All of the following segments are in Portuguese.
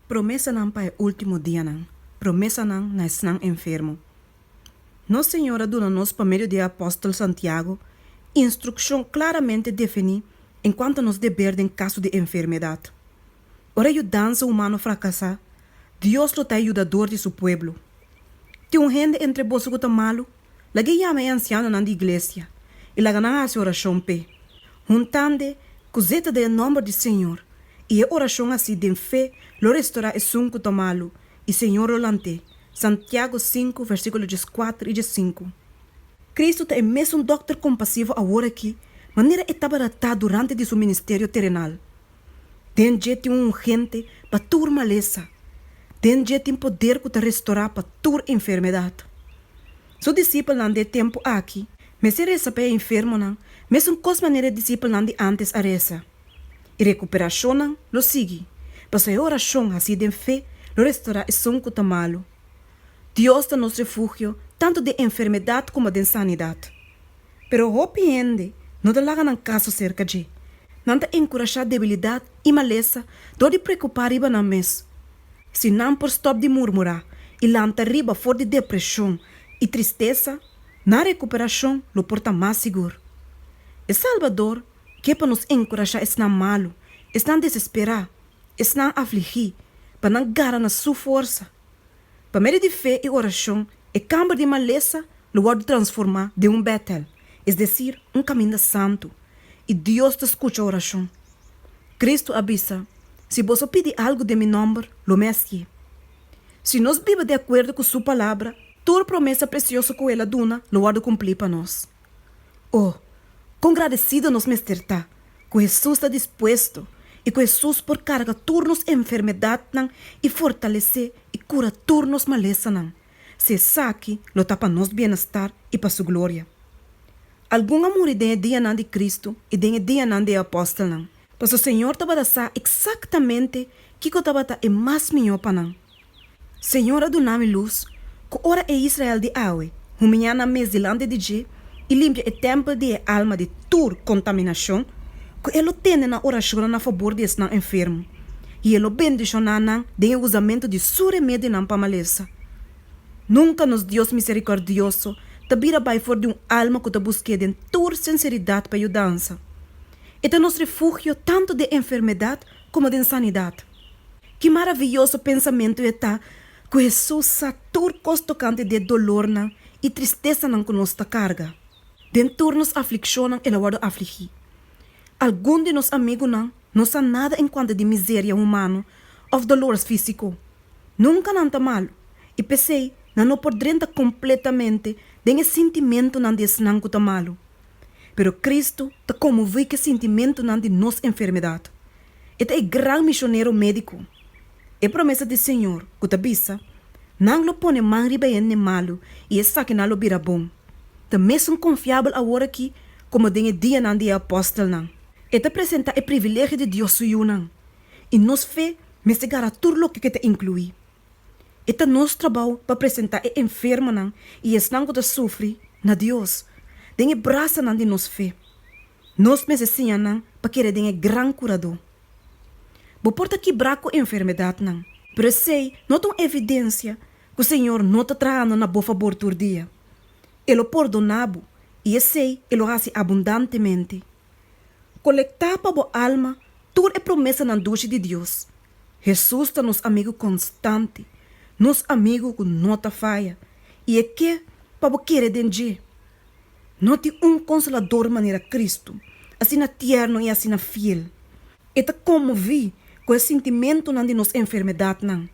Promessa não para o último dia não. Promessa não estão enfermo. Nossa Senhora dona nos por meio do apóstolo Santiago instrução claramente definida enquanto nos dever em caso de enfermidade. Ora ajudança humano fracassar, Deus lo está ajudador de seu pueblo. Tem um gente entre vós que está malo, la que chama é anciano na igreja e la gana hace oração pe. Juntande, coseta de nome do Senhor. E a oração assim de fé, lo restaurar é sunco tomalo, e Senhor o lante. Santiago 5, versículo 4 e 5. Cristo é mesmo um doutor compassivo agora aqui, maneira estava tratado durante de seu ministério terrenal. Tem gente gente para tur maleza. Tem gente poder que te restaurar para tur enfermidade. Seu discípulo não de tempo aqui, mas se reza para enfermo não, mesmo cos maneira discípulo não de antes a reza. E recuperação não, lo sigue. Para a oração assim de fé, lo restaurar é sunco tamalo. Deus é nosso refúgio, tanto de enfermidade como de sanidade. Pero hopiende, não te laga num caso cerca de. Não te encorajar debilidade e maleza, do de preocupar riba na mes. Se não por stop de murmurar, e lanta riba for de depressão e tristeza, na recuperação lo porta mais seguro. E Salvador, que para nos encorajar está malo, está desesperar, está afligir, para não gara na sua força. Para meio de fé e oração, e câmara de maleza lo pode transformar de Betel, é decir, caminho santo. E Deus te escuta a oração. Cristo avisa, se você pedir algo de meu nome, lo mesmo. Se nós vivemos de acordo com sua palavra, toda promessa preciosa que ela dona, lo pode cumprir para nós. Oh, com agradecido nos mesterta, que Jesus está disposto, e que Jesus por carga turnos enfermidade e fortalecer e cura turnos maleza não. Se saque, lo tá para nos bem-estar e para sua glória. Algum amor tem dia de Cristo e tem dia de apóstolo não. Mas o Senhor estava a dar exatamente o que estava é mais melhor para não. Senhor adonai luz, que ora é Israel de aue, huminha na mês de lande de je, e limpia o templo de alma de toda contaminação, que ele tem na oração na favor de esse enfermo. E ele bendice na de usamento de sua remédio na pamaleza. Nunca nos Deus misericordioso te vira by for de alma que te busque de toda sinceridade para ajudança. É nosso refúgio tanto de enfermidade como de sanidade. Que maravilhoso pensamento é que Jesus sa todo costocante de dolor e tristeza que nos carga. Dentro nos aflição ele vai afligir. Algum de nos amigos não sabe nada em quanto de miséria humana ou dolores físico. Nunca não está mal. E pensei, não podrenta completamente de sentimento não desse não que está malo. Pero Cristo está comovido que sentimento não de nossa enfermidade. Ele é grande missionário médico. É promessa do Senhor que te avisa, não lo pone man riba en malo e essa que não lo vira bom. Também são confiável agora aqui como de dia não de apóstolo não. Ele apresenta o privilégio de Deus suyo não. E nos fé, me segara tudo o que te inclui. É nosso trabalho para apresentar o enfermo não e esse não que te sofre na Deus. Den braça não de nos fé. Nos meses não para querer den grande curador. Bo porta quebrar com enfermidade não. Pero sei, não tem evidência que o Senhor não está trazendo na boa favor todo dia. Ele perdonava e sei, ele o faz abundantemente. Colectar para a alma, tudo é promessa na ducha de Deus. Jesus está nos amigo constante, nos amigo que não está falha. E é que para querer dengue. Não tem consolador maneira Cristo, assim tierno e assim fiel. E te comovi com o sentimento de nossa enfermidade não.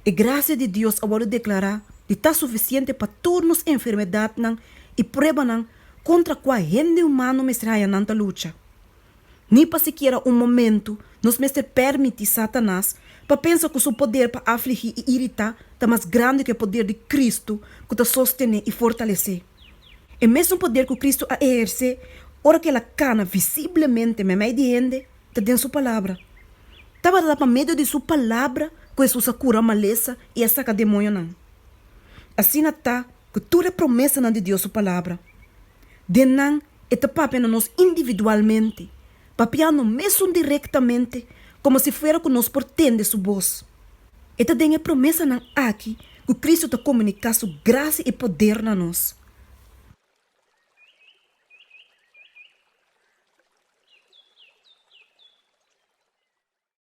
E graça de Deus agora declarar de estar suficiente para todas as enfermidades não e prova não contra qual gente humano me será nanta luta. Nem para sequer momento nos mestre permite Satanás para pensar que o seu poder para afligir e irritar está mais grande que o poder de Cristo que te sostener e fortalecer. É mesmo poder que Cristo a exercer, ora que ela cana visivelmente me meio de gente, está dentro sua palavra. Estava a dar para meio de sua palavra que Jesus a cura a maleza e a saca demônio não. Assim está que toda promessa não de Deus sua palavra. De não é tapar nós individualmente, papiando mesmo diretamente, como se fuera que nos portende sua voz. E tem a promessa não aqui que Cristo te comunica sua graça e poder na nós.